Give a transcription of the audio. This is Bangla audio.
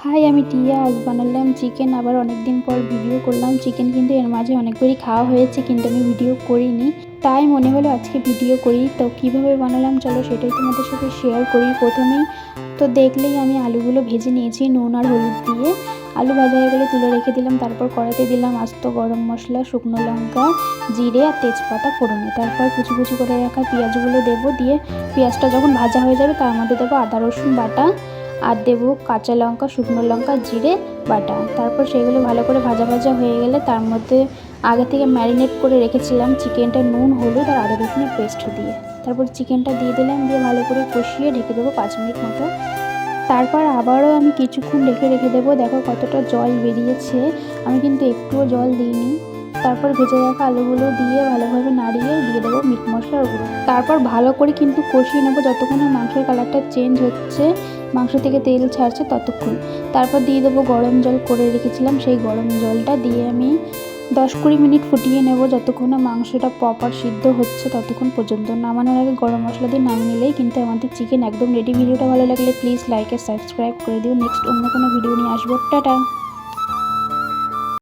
হাই, আমি টিয়া। আজ বানালাম চিকেন। আবার অনেক দিন পর ভিডিও করলাম। চিকেন কিন্তু এর মাঝে অনেকবারই খাওয়া হয়েছে, কিন্তু আমি ভিডিও করিনি, তাই মনে হলো আজকে ভিডিও করি। তো কিভাবে বানালাম চলো সেটাই তোমাদের সাথে শেয়ার করি। প্রথমেই তো দেখলেই আমি আলুগুলো ভেজে নিয়েছি নুন আর হলুদ দিয়ে। আলু ভাজা হয়ে গেলে তুলে রেখে দিলাম। তারপর কড়াইতে দিলাম আস্ত গরম মশলা, শুকনো লঙ্কা, জিরে আর তেজপাতা ফোড়নে। তারপর কুচি কুচি করে রাখা পেঁয়াজগুলো দেবো। দিয়ে পেঁয়াজটা যখন ভাজা হয়ে যাবে তার মধ্যে দেবো আদা রসুন বাটা আর দেবো কাঁচা লঙ্কা, শুকনো লঙ্কা, জিরে বাটা। তারপর সেগুলো ভালো করে ভাজা ভাজা হয়ে গেলে তার মধ্যে আগে থেকে ম্যারিনেট করে রেখেছিলাম চিকেনটা নুন, হলুদ আর আদা রসুনের পেস্ট দিয়ে। তারপর চিকেনটা দিয়ে দিলাম, দিয়ে ভালো করে কষিয়ে ঢেকে দেবো 5 মিনিট মতো। তারপর আবারও আমি কিছুক্ষণ রেখে দেবো। দেখো কতটা জল বেরিয়েছে, আমি কিন্তু একটুও জল দিইনি। তারপর ভেজে রাখা আলুগুলো দিয়ে ভালোভাবে নাড়িয়ে দিয়ে দেবো মিট মশলার গুঁড়ো। তারপর ভালো করে কিন্তু কষিয়ে নেবো যতক্ষণ না মাংসের কালারটা চেঞ্জ হচ্ছে, মাংস থেকে তেল ছাড়ছে ততক্ষণ। তারপর দিয়ে দেবো গরম জল করে রেখেছিলাম, সেই গরম জলটা দিয়ে আমি 10-20 মিনিট ফুটিয়ে নেব, যতক্ষণ না মাংসটা প্রপার সিদ্ধ হচ্ছে ততক্ষণ পর্যন্ত। নামানোর আগে গরম মশলা দিয়ে নামিয়ে নিলেই কিন্তু আমাদের চিকেন একদম রেডি। ভিডিওটা ভালো লাগলে প্লিজ লাইক আর সাবস্ক্রাইব করে দিও। নেক্সট অন্য কোনো ভিডিও নিয়ে আসবো। টাটা।